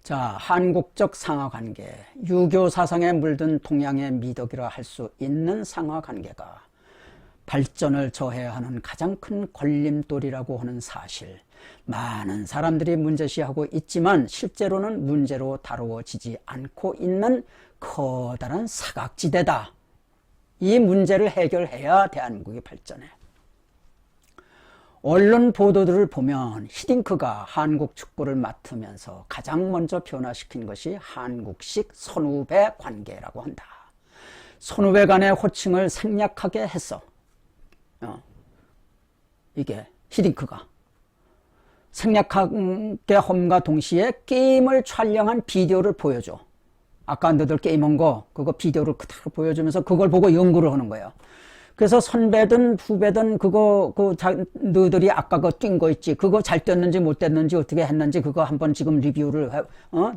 자, 한국적 상하관계, 유교 사상에 물든 동양의 미덕이라 할 수 있는 상하관계가 발전을 저해하는 가장 큰 걸림돌이라고 하는 사실, 많은 사람들이 문제시하고 있지만 실제로는 문제로 다루어지지 않고 있는 커다란 사각지대다. 이 문제를 해결해야 대한민국이 발전해. 언론 보도들을 보면 히딩크가 한국 축구를 맡으면서 가장 먼저 변화시킨 것이 한국식 선후배 관계라고 한다. 선후배 간의 호칭을 생략하게 했어. 이게 히딩크가 생략하게 함과 동시에 게임을 촬영한 비디오를 보여줘. 아까 너들 게임한 거 그거 비디오를 그대로 보여주면서 그걸 보고 연구를 하는 거예요. 그래서 선배든 후배든 너희들이 아까 뛴 거 있지, 그거 잘 뛰었는지 못 뛰었는지 어떻게 했는지 그거 한번 지금 리뷰를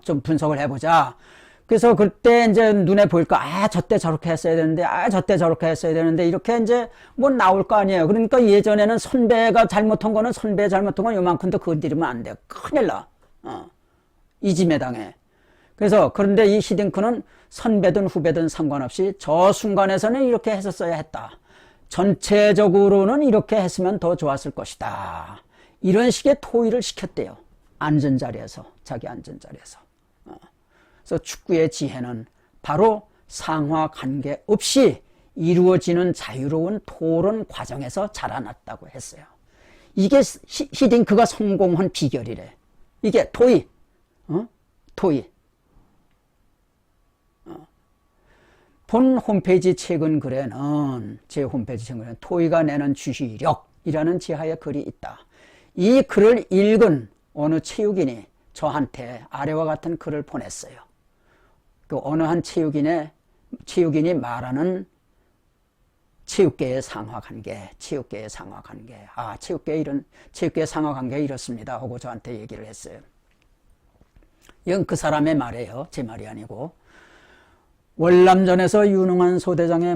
좀 분석을 해보자. 그래서 그때 이제 눈에 보일까, 저때 저렇게 했어야 되는데, 저때 저렇게 했어야 되는데, 이렇게 이제 뭐 나올 거 아니에요. 그러니까 예전에는 선배가 잘못한 거는 선배 잘못한 건 요만큼도 건드리면 안 돼. 큰일 나. 이지매 당해. 그래서 그런데 이 히딩크는 선배든 후배든 상관없이 저 순간에서는 이렇게 했었어야 했다. 전체적으로는 이렇게 했으면 더 좋았을 것이다. 이런 식의 토의를 시켰대요. 앉은 자리에서, 자기 앉은 자리에서. 그래서 축구의 지혜는 바로 상하 관계 없이 이루어지는 자유로운 토론 과정에서 자라났다고 했어요. 이게 히딩크가 성공한 비결이래. 이게 토의. 토의. 본 홈페이지 최근 글에는, 제 홈페이지 최근 글에는 토의가 내는 주시력이라는 지하의 글이 있다. 이 글을 읽은 어느 체육인이 저한테 아래와 같은 글을 보냈어요. 그 어느 한 체육인이 말하는 체육계의 상하관계, 체육계의 상하관계. 체육계의 상하관계가 이렇습니다 하고 저한테 얘기를 했어요. 이건 그 사람의 말이에요. 제 말이 아니고. 월남전에서 유능한 소대장이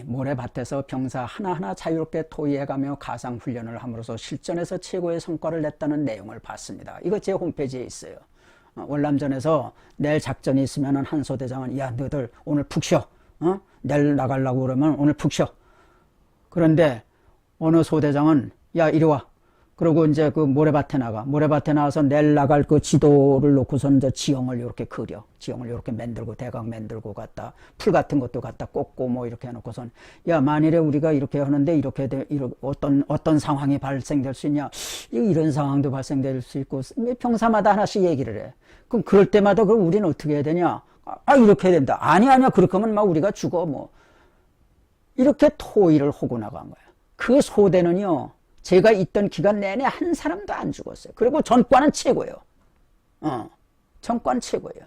모래밭에서 병사 하나하나 자유롭게 토의해가며 가상훈련을 함으로써 실전에서 최고의 성과를 냈다는 내용을 봤습니다. 이거 제 홈페이지에 있어요. 월남전에서 내일 작전이 있으면 한 소대장은, 야, 너희들 오늘 푹 쉬어. 내일 나가려고 그러면 오늘 푹 쉬어. 그런데 어느 소대장은, 야, 이리 와. 그러고 이제 그 모래밭에 나가. 모래밭에 나와서 내일 나갈 그 지도를 놓고선 이제 지형을 이렇게 그려. 지형을 이렇게 만들고, 대강 만들고 갖다, 풀 같은 것도 갖다 꽂고 뭐 이렇게 해놓고선, 야, 만일에 우리가 이렇게 하는데 어떤 상황이 발생될 수 있냐. 이런 상황도 발생될 수 있고, 평사마다 하나씩 얘기를 해. 그럼 그럴 때마다 그럼 우리는 어떻게 해야 되냐. 이렇게 해야 된다. 아니야. 그렇게 하면 막 우리가 죽어, 뭐. 이렇게 토의를 하고 나간 거야. 그 소대는요, 제가 있던 기간 내내 한 사람도 안 죽었어요. 그리고 전과는 최고예요. 전과는 최고예요.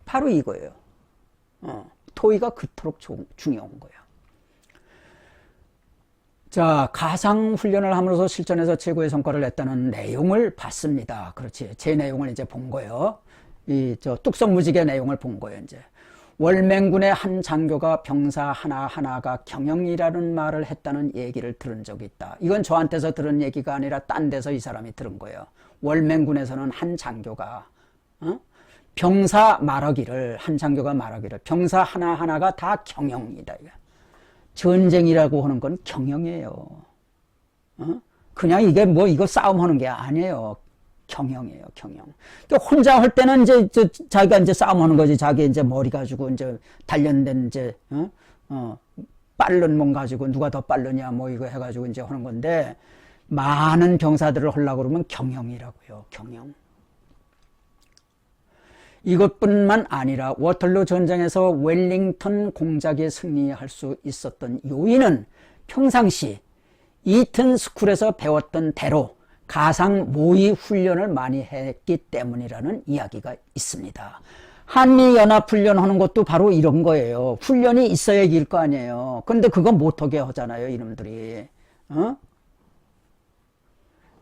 바로 이거예요. 토의가 그토록 중요한 거예요. 자, 가상훈련을 함으로써 실전에서 최고의 성과를 냈다는 내용을 봤습니다. 그렇지. 제 내용을 이제 본 거예요. 뚝섬무지개 내용을 본 거예요, 이제. 월맹군의 한 장교가 병사 하나하나가 경영이라는 말을 했다는 얘기를 들은 적이 있다. 이건 저한테서 들은 얘기가 아니라 딴 데서 이 사람이 들은 거예요. 월맹군에서는 한 장교가 병사 말하기를, 병사 하나하나가 다 경영이다. 전쟁이라고 하는 건 경영이에요. 그냥 이게 뭐 이거 싸움하는 게 아니에요. 경영이에요, 경영. 그러니까 혼자 할 때는 이제 자기가 이제 싸움하는 거지. 자기 이제 머리 가지고 이제 단련된 빠른 몸 가지고 누가 더 빠르냐 뭐 이거 해가지고 이제 하는 건데, 많은 병사들을 하려고 그러면 경영이라고요, 경영. 이것뿐만 아니라 워털루 전쟁에서 웰링턴 공작에 승리할 수 있었던 요인은 평상시 이튼 스쿨에서 배웠던 대로 가상 모의 훈련을 많이 했기 때문이라는 이야기가 있습니다. 한미연합훈련 하는 것도 바로 이런 거예요. 훈련이 있어야 이길 거 아니에요. 근데 그거 못하게 하잖아요, 이놈들이.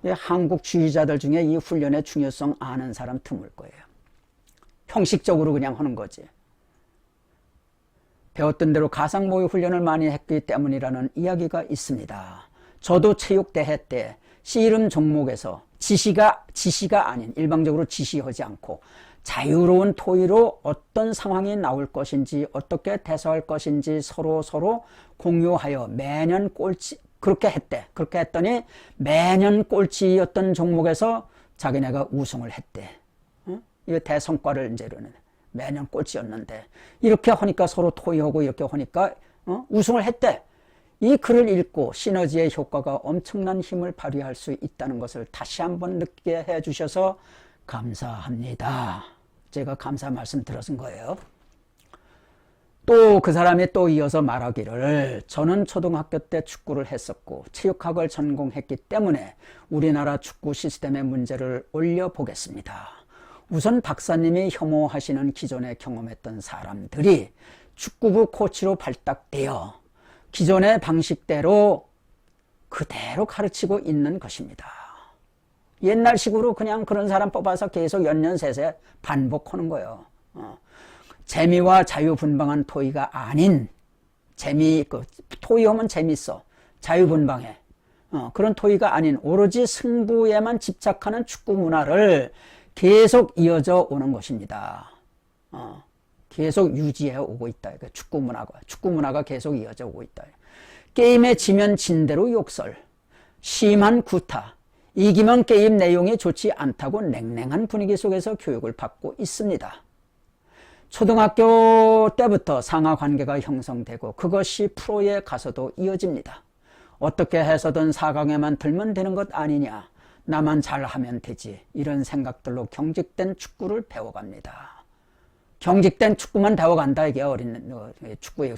한국주의자들 중에 이 훈련의 중요성 아는 사람 드물 거예요. 형식적으로 그냥 하는 거지. 배웠던 대로 가상 모의 훈련을 많이 했기 때문이라는 이야기가 있습니다. 저도 체육대회 때 씨름 종목에서 지시가 아닌, 일방적으로 지시하지 않고 자유로운 토의로 어떤 상황이 나올 것인지, 어떻게 대처할 것인지 서로 공유하여 매년 꼴찌, 그렇게 했대. 그렇게 했더니 매년 꼴찌였던 종목에서 자기네가 우승을 했대. 이거 대성과를 이제 이러는, 매년 꼴찌였는데 이렇게 하니까 서로 토의하고 이렇게 하니까 우승을 했대. 이 글을 읽고 시너지의 효과가 엄청난 힘을 발휘할 수 있다는 것을 다시 한번 느끼게 해 주셔서 감사합니다. 제가 감사 말씀 드렸은 거예요. 또 그 사람이 또 이어서 말하기를, 저는 초등학교 때 축구를 했었고 체육학을 전공했기 때문에 우리나라 축구 시스템의 문제를 올려보겠습니다. 우선 박사님이 혐오하시는 기존에 경험했던 사람들이 축구부 코치로 발탁되어 기존의 방식대로 그대로 가르치고 있는 것입니다. 옛날식으로 그냥 그런 사람 뽑아서 계속 연년새새 반복하는 거예요. 재미와 자유분방한 토의가 아닌, 토의하면 재밌어, 자유분방해, 그런 토의가 아닌 오로지 승부에만 집착하는 축구 문화를 계속 이어져 오는 것입니다. 계속 유지해 오고 있다. 축구 문화가 계속 이어져 오고 있다. 게임에 지면 진 대로 욕설, 심한 구타, 이기면 게임 내용이 좋지 않다고 냉랭한 분위기 속에서 교육을 받고 있습니다. 초등학교 때부터 상하 관계가 형성되고 그것이 프로에 가서도 이어집니다. 어떻게 해서든 4강에만 들면 되는 것 아니냐, 나만 잘하면 되지, 이런 생각들로 경직된 축구를 배워갑니다. 경직된 축구만 배워간다 이게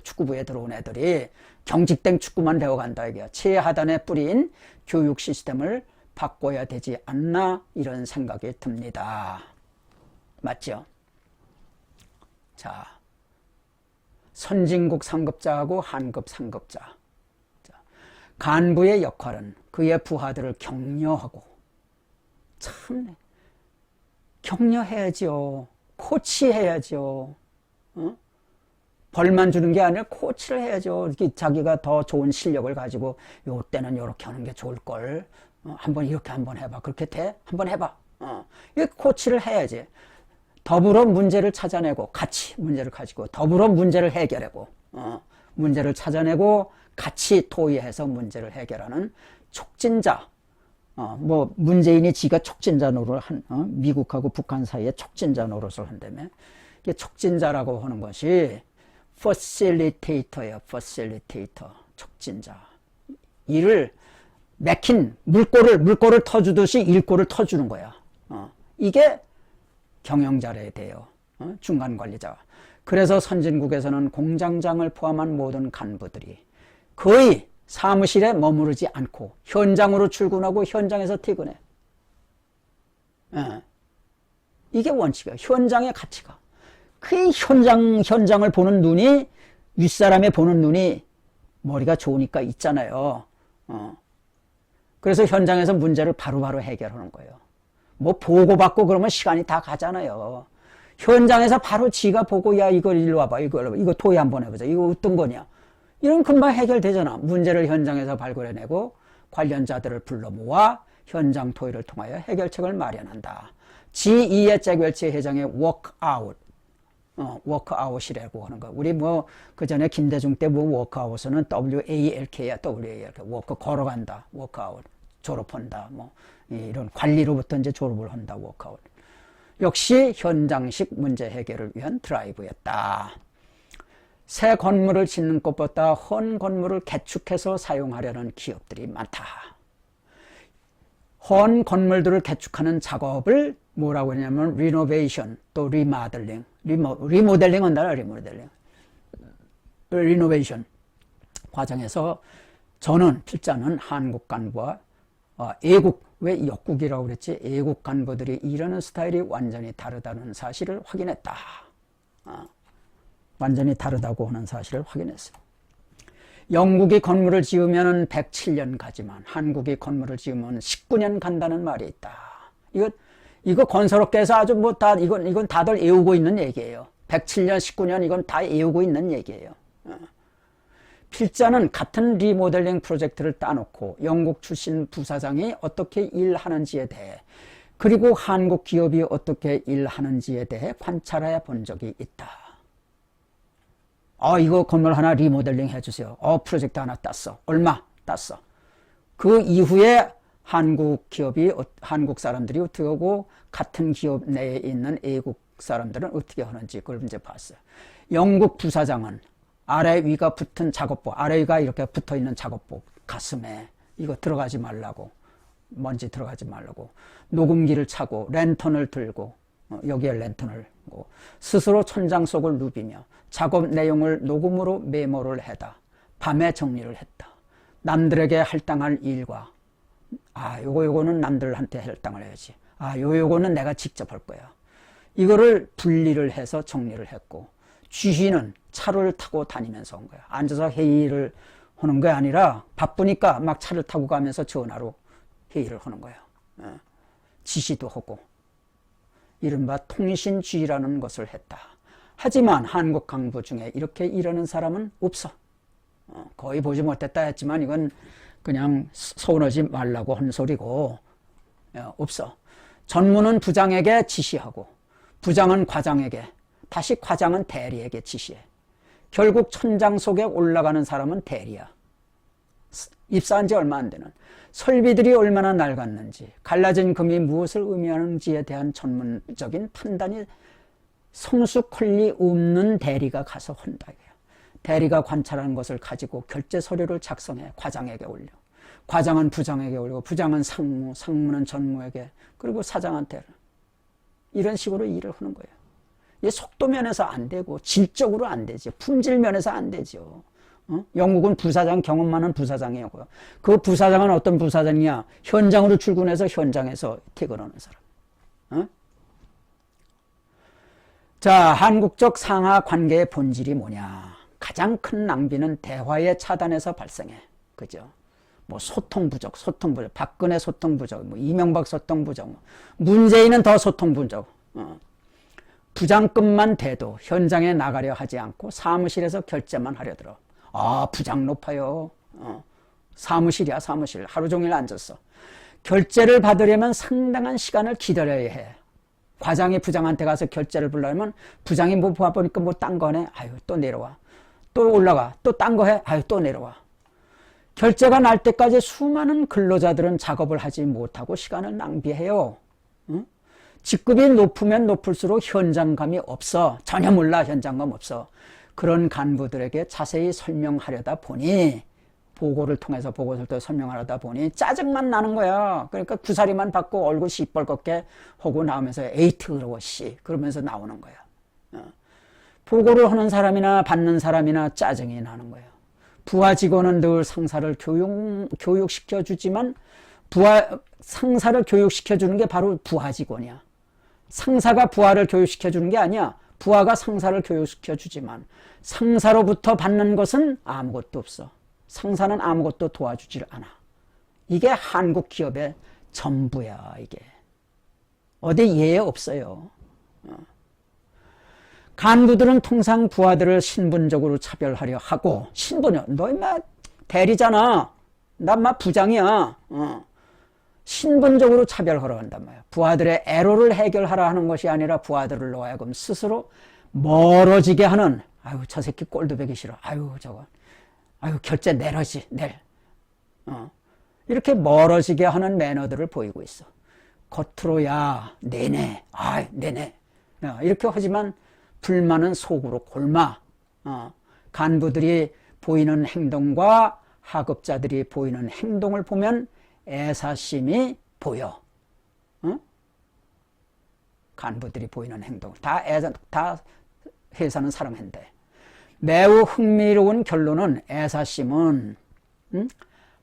축구부에 들어온 애들이 경직된 축구만 배워간다 이게, 최하단에 뿌린 교육 시스템을 바꿔야 되지 않나, 이런 생각이 듭니다. 맞죠? 자, 선진국 상급자하고 한급 상급자. 자, 간부의 역할은 그의 부하들을 격려하고, 참 격려해야죠. 코치해야죠. 벌만 주는 게 아니라 코치를 해야죠. 이렇게 자기가 더 좋은 실력을 가지고 요 때는 요렇게 하는 게 좋을걸, 한번 이렇게 한번 해봐, 그렇게 돼? 한번 해봐. 이 코치를 해야지. 더불어 문제를 찾아내고, 같이 문제를 가지고 더불어 문제를 해결하고, 문제를 찾아내고 같이 토의해서 문제를 해결하는 촉진자. 문재인이 지가 촉진자 노릇을 미국하고 북한 사이에 촉진자 노릇을 한다며. 이게 촉진자라고 하는 것이 facilitator예요. facilitator, 촉진자. 일을 맥힌 물꼬를 터주듯이 일꼬를 터주는 거야. 이게 경영자래야 돼요. 중간 관리자. 그래서 선진국에서는 공장장을 포함한 모든 간부들이 거의 사무실에 머무르지 않고 현장으로 출근하고 현장에서 퇴근해. 이게 원칙이야. 현장에 같이 가. 그 현장을 보는 눈이, 윗사람의 보는 눈이 머리가 좋으니까 있잖아요. 그래서 현장에서 문제를 바로바로 해결하는 거예요. 뭐 보고받고 그러면 시간이 다 가잖아요. 현장에서 바로 지가 보고, 야, 이거 일로 와봐, 이거 토의 한번 해보자, 이거 어떤 거냐, 이런 금방 해결되잖아. 문제를 현장에서 발굴해내고 관련자들을 불러 모아 현장 토의를 통하여 해결책을 마련한다. 지2의 재결체 회장의 워크아웃이라고 하는 거. 우리 그 전에 김대중 때 워크아웃은 WALK야, WALK. 워크, 걸어간다, 워크아웃. 졸업한다, 이런 관리로부터 이제 졸업을 한다, 워크아웃. 역시 현장식 문제 해결을 위한 드라이브였다. 새 건물을 짓는 것보다 헌 건물을 개축해서 사용하려는 기업들이 많다. 헌 건물들을 개축하는 작업을 뭐라고 하냐면 리노베이션, 또 리모델링, 리모델링 한다, 리노베이션 과정에서 저는 필자는 한국 간부와 왜 역국이라고 그랬지? 애국 간부들이 일하는 스타일이 완전히 다르다는 사실을 확인했다. 완전히 다르다고 하는 사실을 확인했어요. 영국이 건물을 지으면 107년 가지만 한국이 건물을 지으면 19년 간다는 말이 있다. 이거 건설업계에서 아주 이건 다들 애우고 있는 얘기예요. 107년, 19년, 이건 다 애우고 있는 얘기예요. 필자는 같은 리모델링 프로젝트를 따놓고 영국 출신 부사장이 어떻게 일하는지에 대해 그리고 한국 기업이 어떻게 일하는지에 대해 관찰해 본 적이 있다. 이거 건물 하나 리모델링 해주세요. 프로젝트 하나 땄어. 얼마 땄어. 그 이후에 한국 기업이, 한국 사람들이 어떻게 하고 같은 기업 내에 있는 외국 사람들은 어떻게 하는지 그걸 이제 봤어요. 영국 부사장은 아래 위가 붙은 작업복, 아래 위가 이렇게 붙어 있는 작업복, 가슴에 이거 들어가지 말라고, 먼지 들어가지 말라고, 녹음기를 차고 랜턴을 들고, 여기에 랜턴을 스스로 천장 속을 누비며 작업 내용을 녹음으로 메모를 해다 밤에 정리를 했다. 남들에게 할당할 일과 요거는 남들한테 할당을 해야지. 요거는 내가 직접 할 거야. 이거를 분리를 해서 정리를 했고, 쥐희는 차를 타고 다니면서 한 거야. 앉아서 회의를 하는 게 아니라 바쁘니까 막 차를 타고 가면서 전화로 회의를 하는 거야. 지시도 하고. 이른바 통신쥐라는 것을 했다. 하지만 한국 강부 중에 이렇게 일하는 사람은 없어. 거의 보지 못했다 했지만 이건 그냥 서운하지 말라고 한 소리고, 없어. 전무는 부장에게 지시하고, 부장은 과장에게, 다시 과장은 대리에게 지시해. 결국 천장 속에 올라가는 사람은 대리야. 입사한 지 얼마 안 되는. 설비들이 얼마나 낡았는지, 갈라진 금이 무엇을 의미하는지에 대한 전문적인 판단이 성숙권리 없는 대리가 가서 한다. 대리가 관찰한 것을 가지고 결제 서류를 작성해 과장에게 올려. 과장은 부장에게 올리고, 부장은 상무, 상무는 전무에게, 그리고 사장한테. 이런 식으로 일을 하는 거예요. 이게 속도 면에서 안 되고 질적으로 안 되죠. 품질 면에서 안 되죠. 영국은 부사장, 경험 많은 부사장이고요. 그 부사장은 어떤 부사장이냐? 현장으로 출근해서 현장에서 퇴근하는 사람. 자, 한국적 상하 관계의 본질이 뭐냐? 가장 큰 낭비는 대화의 차단에서 발생해. 그죠? 뭐 소통 부족, 박근혜 소통 부족, 뭐 이명박 소통 부족, 문재인은 더 소통 부족. 부장급만 돼도 현장에 나가려 하지 않고 사무실에서 결제만 하려 들어. 부장 높아요. 사무실이야, 사무실. 하루 종일 앉았어. 결제를 받으려면 상당한 시간을 기다려야 해. 과장이 부장한테 가서 결제를 불러면 부장이 뭐 봐보니까 뭐 딴 거네. 또 내려와. 또 올라가. 또 딴 거 해. 또 내려와. 결제가 날 때까지 수많은 근로자들은 작업을 하지 못하고 시간을 낭비해요. 직급이 높으면 높을수록 현장감이 없어. 전혀 몰라. 현장감 없어. 그런 간부들에게 자세히 설명하려다 보니, 보고를 통해서 보고서를 설명하려다 보니 짜증만 나는 거야. 그러니까 구사리만 받고 얼굴 시뻘겋게 하고 나오면서 에이트 그러고 씨 그러면서 나오는 거야. 보고를 하는 사람이나 받는 사람이나 짜증이 나는 거예요. 부하 직원은 늘 상사를 교육시켜주지만 상사를 교육시켜주는 게 바로 부하 직원이야. 상사가 부하를 교육시켜주는 게 아니야. 부하가 상사를 교육시켜주지만 상사로부터 받는 것은 아무것도 없어. 상사는 아무것도 도와주질 않아. 이게 한국 기업의 전부야. 이게 어디 예외 없어요. 간부들은 통상 부하들을 신분적으로 차별하려 하고, 신분이요? 너 인마 대리잖아. 나 인마 부장이야. 신분적으로 차별하러 한단 말이야. 부하들의 애로를 해결하라 하는 것이 아니라 부하들을 하여금 스스로 멀어지게 하는, 저 새끼 꼴도 보기 싫어. 저거. 결제 내려지, 낼. 이렇게 멀어지게 하는 매너들을 보이고 있어. 겉으로야, 내내, 내내. 이렇게 하지만 불만은 속으로 골마. 간부들이 보이는 행동과 하급자들이 보이는 행동을 보면 애사심이 보여. 간부들이 보이는 행동. 다 회사는 사랑한대. 매우 흥미로운 결론은 애사심은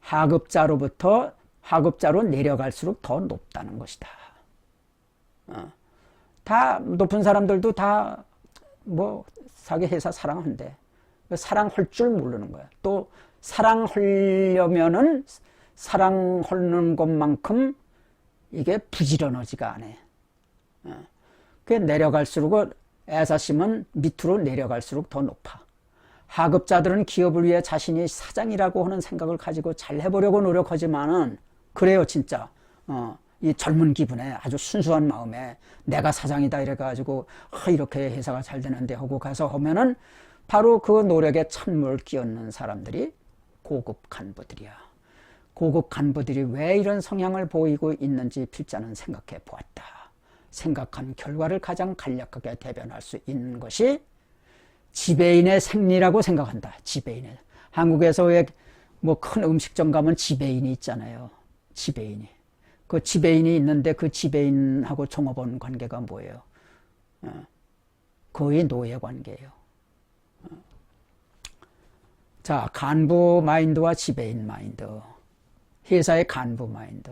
하급자로 내려갈수록 더 높다는 것이다. 다 높은 사람들도 다 자기 회사 사랑한대. 사랑할 줄 모르는 거야. 또 사랑하려면은 사랑하는 것만큼 이게 부지런하지가 않아. 그 내려갈수록 애사심은 밑으로 내려갈수록 더 높아. 하급자들은 기업을 위해 자신이 사장이라고 하는 생각을 가지고 잘 해보려고 노력하지만은 그래요 진짜. 이 젊은 기분에 아주 순수한 마음에 내가 사장이다 이래가지고 이렇게 회사가 잘 되는데 하고 가서 하면은 바로 그 노력에 찬물을 끼얹는 사람들이 고급 간부들이야. 고급 간부들이 왜 이런 성향을 보이고 있는지 필자는 생각해 보았다. 생각한 결과를 가장 간략하게 대변할 수 있는 것이 지배인의 생리라고 생각한다. 지배인의. 한국에서 왜 뭐 큰 음식점 가면 지배인이 있잖아요. 지배인이. 그 지배인이 있는데 그 지배인하고 종업원 관계가 뭐예요? 거의 노예 관계예요. 자, 간부 마인드와 지배인 마인드. 회사의 간부 마인드.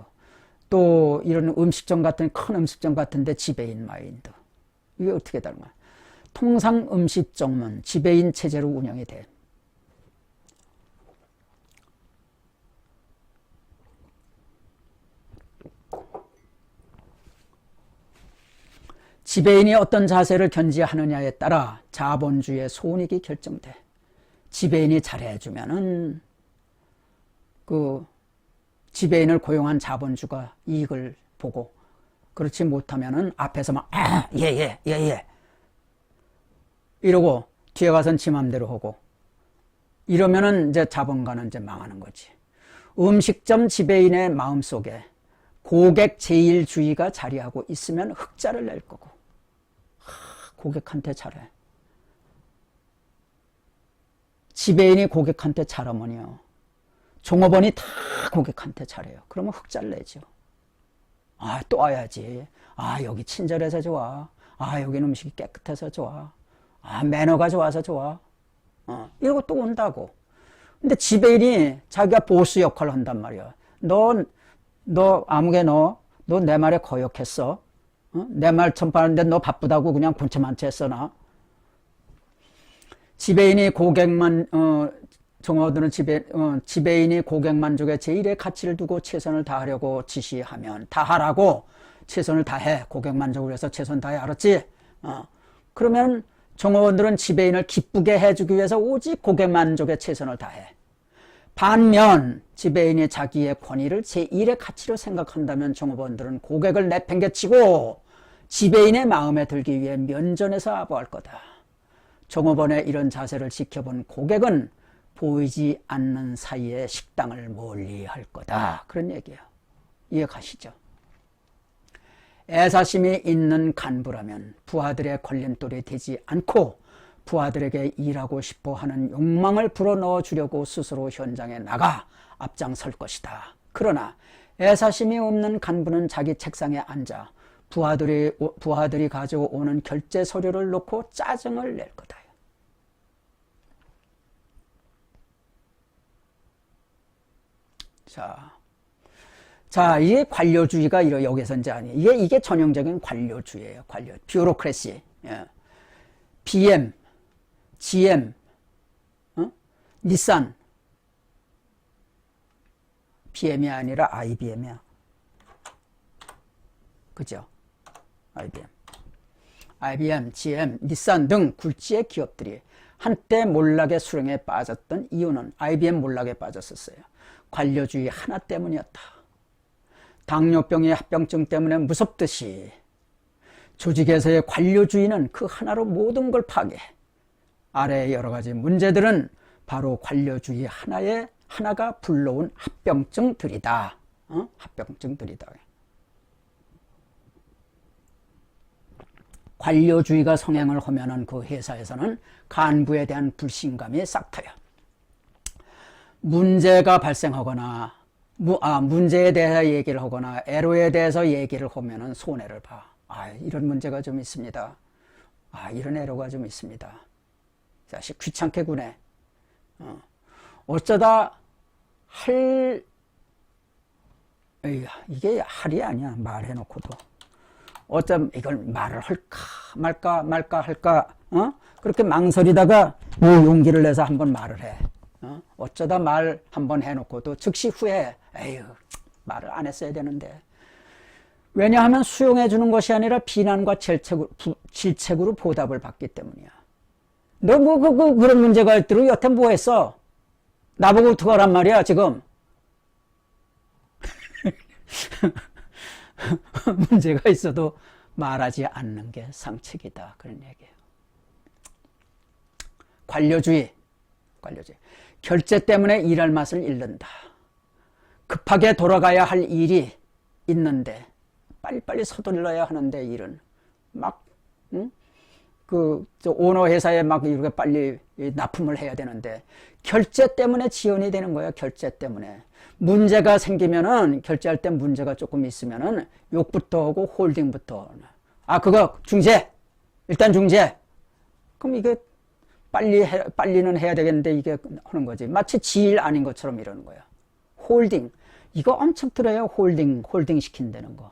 또 이런 음식점 같은 큰 음식점 같은데 지배인 마인드. 이게 어떻게 다른가? 통상 음식점은 지배인 체제로 운영이 돼. 지배인이 어떤 자세를 견지하느냐에 따라 자본주의의 손익이 결정돼. 지배인이 잘해주면은 그 지배인을 고용한 자본주가 이익을 보고, 그렇지 못하면은 앞에서 막 예 이러고 뒤에 가서는 지 맘대로 하고 이러면은 이제 자본가는 이제 망하는 거지. 음식점 지배인의 마음속에 고객 제일주의가 자리하고 있으면 흑자를 낼 거고, 고객한테 잘해. 지배인이 고객한테 잘하면요, 종업원이 다 고객한테 잘해요. 그러면 흑자를 내죠. 또 와야지. 여기 친절해서 좋아. 여기는 음식이 깨끗해서 좋아. 매너가 좋아서 좋아. 이러고 또 온다고. 근데 지배인이 자기가 보스 역할을 한단 말이야. 너 아무개 너 내 말에 거역했어. 내 말 전파하는데 너 바쁘다고 그냥 본체만 했어 나. 지배인이 고객만 종업원들은 지배인이 고객 만족에 제일의 가치를 두고 최선을 다하려고 지시하면 다 하라고, 최선을 다해. 고객 만족을 위해서 최선 다해. 알았지? 그러면 종업원들은 지배인을 기쁘게 해주기 위해서 오직 고객 만족에 최선을 다해. 반면 지배인이 자기의 권위를 제1의 가치로 생각한다면 종업원들은 고객을 내팽개치고 지배인의 마음에 들기 위해 면전에서 아부할 거다. 종업원의 이런 자세를 지켜본 고객은 보이지 않는 사이에 식당을 멀리할 거다. 그런 얘기예요. 이해 가시죠? 애사심이 있는 간부라면 부하들의 걸림돌이 되지 않고 부하들에게 일하고 싶어 하는 욕망을 불어넣어 주려고 스스로 현장에 나가 앞장설 것이다. 그러나 애사심이 없는 간부는 자기 책상에 앉아 부하들이 가져오는 결제 서류를 놓고 짜증을 낼 거다. 자, 이게 관료주의가 여기서 이제 이게 전형적인 관료주의예요. 뷰로크래시. 예. BM, GM, 닛산. BM이 아니라 IBM이야. 그죠? IBM, GM, 닛산 등 굴지의 기업들이 한때 몰락의 수렁에 빠졌던 이유는 IBM 몰락에 빠졌었어요. 관료주의 하나 때문이었다. 당뇨병의 합병증 때문에 무섭듯이 조직에서의 관료주의는 그 하나로 모든 걸 파괴해. 아래의 여러 가지 문제들은 바로 관료주의 하나가 불러온 합병증들이다. 합병증들이다. 관료주의가 성행을 하면은 그 회사에서는 간부에 대한 불신감이 싹 트여. 문제가 발생하거나 문제에 대해서 얘기를 하거나 애로에 대해서 얘기를 하면은 손해를 봐. 이런 문제가 좀 있습니다. 이런 애로가 좀 있습니다. 자식 귀찮게 구네. 어쩌다 이게 할이 아니야. 말해놓고도. 어쩜 이걸 말을 할까 말까 할까, 그렇게 망설이다가 용기를 내서 한번 말을 해. 어쩌다 말 한번 해놓고도 즉시 후회해. 말을 안 했어야 되는데. 왜냐하면 수용해 주는 것이 아니라 비난과 질책으로 보답을 받기 때문이야. 너 그런 문제가 있도록 여태 뭐 했어? 나보고 어떡하란 말이야, 지금. 문제가 있어도 말하지 않는 게 상책이다. 그런 얘기예요. 관료주의. 결제 때문에 일할 맛을 잃는다. 급하게 돌아가야 할 일이 있는데 빨리빨리 서둘러야 하는데 일은 막 오너 회사에 막 이렇게 빨리 납품을 해야 되는데 결제 때문에 지연이 되는 거예요. 결제 때문에 문제가 생기면은 결제할 때 문제가 조금 있으면은 욕부터 하고 홀딩부터 그거 중재 일단 중재 그럼 이게 빨리는 해야 되겠는데 이게 하는 거지. 마치 지일 아닌 것처럼 이러는 거야. 홀딩. 이거 엄청 들어요. 홀딩 시킨다는 거.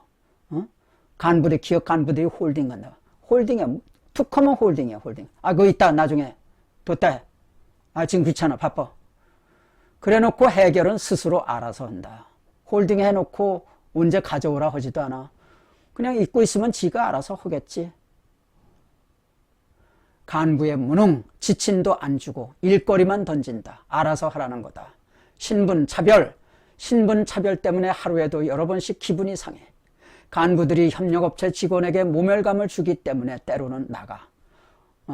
기업 간부들이 홀딩 간다. 홀딩이야. 툭하면 홀딩이야, 홀딩. 그거 있다, 나중에. 뒀다. 지금 귀찮아, 바빠. 그래 놓고 해결은 스스로 알아서 한다. 홀딩 해놓고 언제 가져오라 하지도 않아. 그냥 잊고 있으면 지가 알아서 하겠지. 간부의 무능, 지친도 안 주고 일거리만 던진다. 알아서 하라는 거다. 신분차별 때문에 하루에도 여러 번씩 기분이 상해. 간부들이 협력업체 직원에게 모멸감을 주기 때문에 때로는 나가.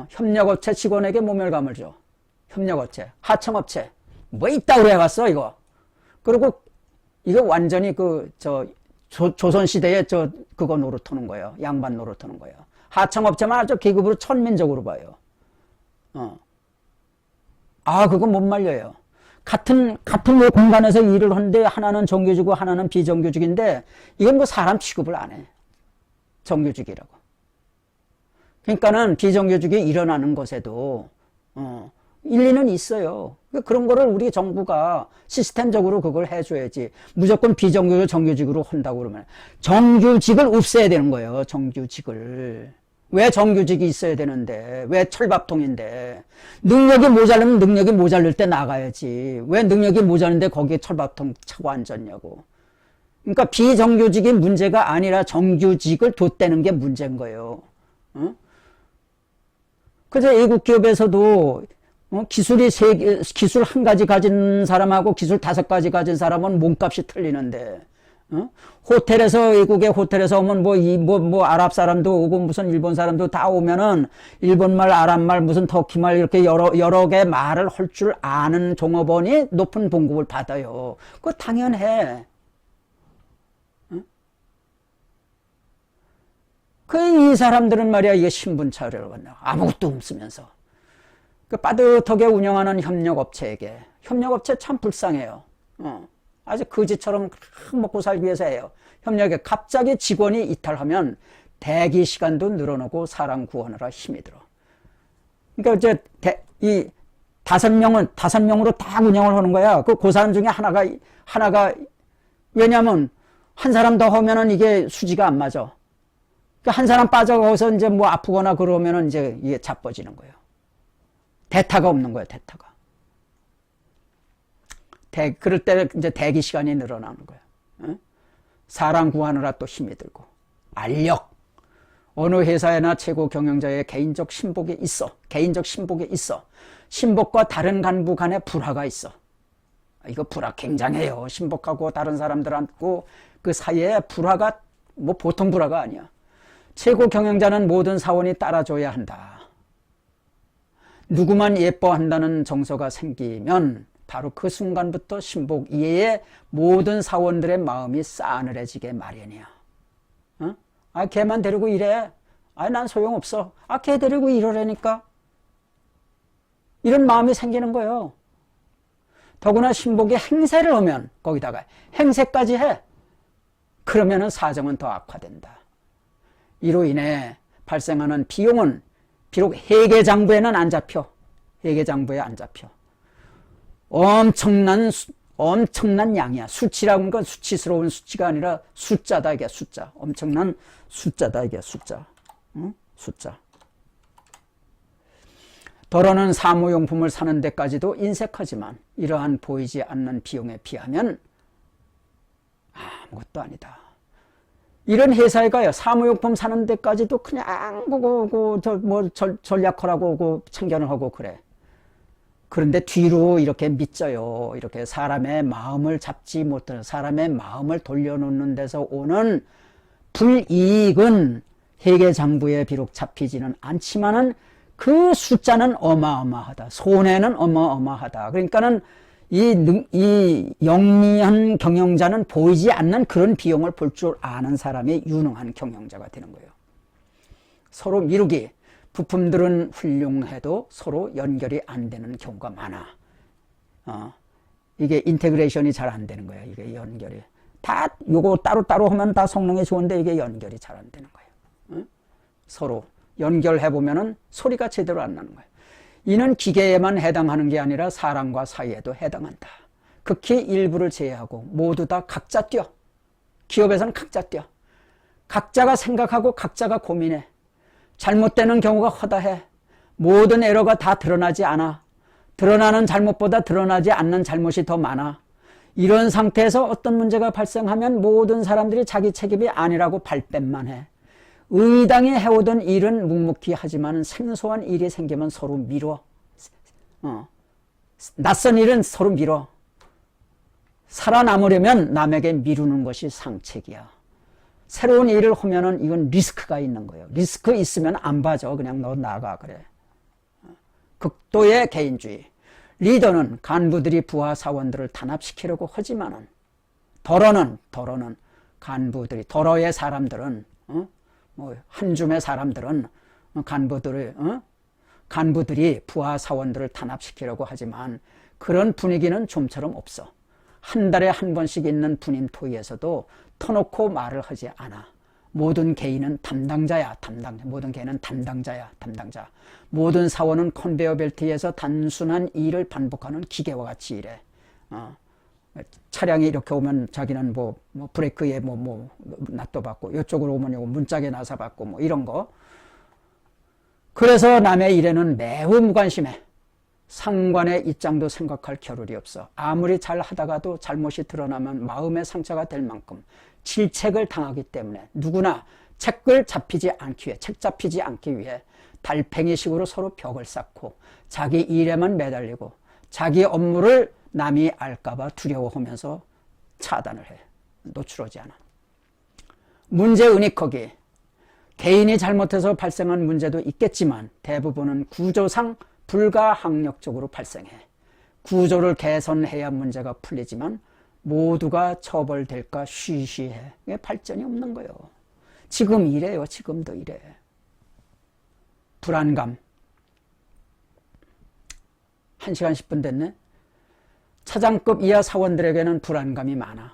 협력업체 직원에게 모멸감을 줘. 협력업체, 하청업체. 뭐 있다고 해봤어, 이거. 그리고 이거 완전히 조선시대에 그거 노릇하는 거예요. 양반 노릇하는 거예요. 하청업체만 아주 계급으로 천민적으로 봐요. 그거 못 말려요. 같은 공간에서 일을 하는데 하나는 정규직이고 하나는 비정규직인데 이건 뭐 사람 취급을 안 해. 정규직이라고. 그러니까는 비정규직이 일어나는 것에도 일리는 있어요. 그런 거를 우리 정부가 시스템적으로 그걸 해줘야지. 무조건 비정규직 정규직으로 한다고 그러면 정규직을 없애야 되는 거예요. 정규직을. 왜 정규직이 있어야 되는데, 왜 철밥통인데, 능력이 모자르면 능력이 모자랄 때 나가야지. 왜 능력이 모자른데 거기에 철밥통 차고 앉았냐고. 그러니까 비정규직이 문제가 아니라 정규직을 돋대는 게 문제인 거예요. 그래서 외국 기업에서도 기술 한 가지 가진 사람하고 기술 5가지 가진 사람은 몸값이 틀리는데, 외국의 호텔에서 오면 아랍 사람도 오고 무슨 일본 사람도 다 오면은 일본말, 아랍말, 무슨 터키말 이렇게 여러 개 말을 할 줄 아는 종업원이 높은 봉급을 받아요. 그거 당연해. 이 사람들은 말이야, 이게 신분차별을 한다. 아무것도 없으면서. 빠듯하게 운영하는 협력업체에게. 협력업체 참 불쌍해요. 아주 거지처럼 먹고 살기 위해서 해요. 협력에 갑자기 직원이 이탈하면 대기 시간도 늘어나고 사람 구하느라 힘이 들어. 그러니까 이 5명으로 다 운영을 하는 거야. 그 사람 중에 하나가 왜냐면 한 사람 더 하면은 이게 수지가 안 맞아. 그러니까 한 사람 빠져가서 이제 뭐 아프거나 그러면은 이제 이게 자빠지는 거예요. 대타가 없는 거예요, 대타가. 그럴 때 이제 대기 시간이 늘어나는 거예요. 사람 구하느라 또 힘이 들고. 알력. 어느 회사에나 최고 경영자의 개인적 신복이 있어. 신복과 다른 간부 간의 불화가 있어. 이거 불화 굉장해요. 신복하고 다른 사람들하고 그 사이에 불화가 뭐 보통 불화가 아니야. 최고 경영자는 모든 사원이 따라줘야 한다. 누구만 예뻐한다는 정서가 생기면 바로 그 순간부터 신복 이외의 모든 사원들의 마음이 싸늘해지게 마련이야. 걔만 데리고 일해. 난 소용없어. 걔 데리고 일하라니까. 이런 마음이 생기는 거예요. 더구나 신복이 행세를 하면 거기다가 행세까지 해. 그러면은 사정은 더 악화된다. 이로 인해 발생하는 비용은 비록 회계장부에는 안 잡혀. 회계장부에 안 잡혀. 엄청난 양이야. 수치라고 하는 건 수치스러운 수치가 아니라 숫자다, 이게 숫자. 엄청난 숫자다, 이게 숫자. 숫자. 더러는 사무용품을 사는 데까지도 인색하지만 이러한 보이지 않는 비용에 비하면 아무것도 아니다. 이런 회사에 가요. 사무용품 사는 데까지도 그냥 전략하라고 참견을 하고 그래. 그런데 뒤로 이렇게 믿져요. 이렇게 사람의 마음을 잡지 못하는, 사람의 마음을 돌려놓는 데서 오는 불이익은 회계장부에 비록 잡히지는 않지만은 그 숫자는 어마어마하다. 손해는 어마어마하다. 그러니까는 이 영리한 경영자는 보이지 않는 그런 비용을 볼 줄 아는 사람이 유능한 경영자가 되는 거예요. 서로 미루기. 부품들은 훌륭해도 서로 연결이 안 되는 경우가 많아. 이게 인테그레이션이 잘 안 되는 거예요. 이게 연결이. 다 요거 따로따로 하면 다 성능이 좋은데 이게 연결이 잘 안 되는 거예요. 서로 연결해보면은 소리가 제대로 안 나는 거예요. 이는 기계에만 해당하는 게 아니라 사람과 사이에도 해당한다. 극히 일부를 제외하고 모두 다 각자 뛰어. 기업에서는 각자 뛰어. 각자가 생각하고 각자가 고민해. 잘못되는 경우가 허다해. 모든 에러가 다 드러나지 않아. 드러나는 잘못보다 드러나지 않는 잘못이 더 많아. 이런 상태에서 어떤 문제가 발생하면 모든 사람들이 자기 책임이 아니라고 발뺌만 해. 의당이 해오던 일은 묵묵히 하지만 생소한 일이 생기면 서로 미뤄. 낯선 일은 서로 미뤄. 살아남으려면 남에게 미루는 것이 상책이야. 새로운 일을 하면은 이건 리스크가 있는 거예요. 리스크 있으면 안 봐줘. 그냥 너 나가 그래. 극도의 개인주의. 리더는 간부들이 부하 사원들을 탄압시키려고 하지만은 덜어는 간부들이 덜어의 사람들은 한 줌의 사람들은 간부들이 부하 사원들을 탄압시키려고 하지만 그런 분위기는 좀처럼 없어. 한 달에 한 번씩 있는 분임 토의에서도 터놓고 말을 하지 않아. 모든 개인은 담당자야. 모든 개인은 담당자야. 모든 사원은 컨베이어 벨트에서 단순한 일을 반복하는 기계와 같이 일해. 차량이 이렇게 오면 자기는 브레이크에 낫도 받고, 이쪽으로 오면 요거 문짝에 나사 받고 이런 거. 그래서 남의 일에는 매우 무관심해. 상관의 입장도 생각할 겨를이 없어. 아무리 잘 하다가도 잘못이 드러나면 마음의 상처가 될 만큼 질책을 당하기 때문에 누구나 책 잡히지 않기 위해 달팽이식으로 서로 벽을 쌓고 자기 일에만 매달리고 자기 업무를 남이 알까봐 두려워하면서 차단을 해. 노출하지 않아. 문제 은닉하기. 개인이 잘못해서 발생한 문제도 있겠지만 대부분은 구조상 불가항력적으로 발생해. 구조를 개선해야 문제가 풀리지만 모두가 처벌될까 쉬쉬해. 발전이 없는 거예요. 지금 이래요. 지금도 이래. 불안감. 1시간 10분 됐네. 차장급 이하 사원들에게는 불안감이 많아.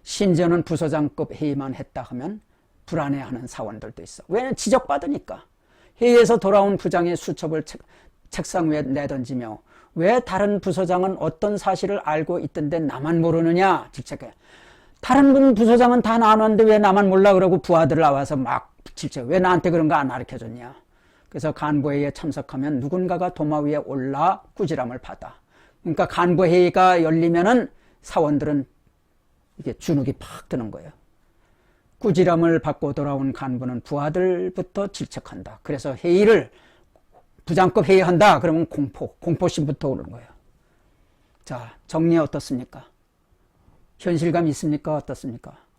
심지어는 부서장급 회의만 했다 하면 불안해하는 사원들도 있어. 왜냐면 지적받으니까. 회의에서 돌아온 부장의 수첩을 책상 위에 내던지며 왜 다른 부서장은 어떤 사실을 알고 있던데 나만 모르느냐 질책해. 다른 부서장은 다 나눴는데 왜 나만 몰라 그러고 부하들 나와서 막 질책. 왜 나한테 그런 거 안 가르쳐줬냐. 그래서 간부회의에 참석하면 누군가가 도마 위에 올라 꾸지람을 받아. 그러니까 간부회의가 열리면은 사원들은 이게 주눅이 팍 드는 거예요. 꾸지람을 받고 돌아온 간부는 부하들부터 질책한다. 그래서 부장급 회의한다. 그러면 공포심부터 오는 거예요. 자, 정리 어떻습니까? 현실감 있습니까? 어떻습니까?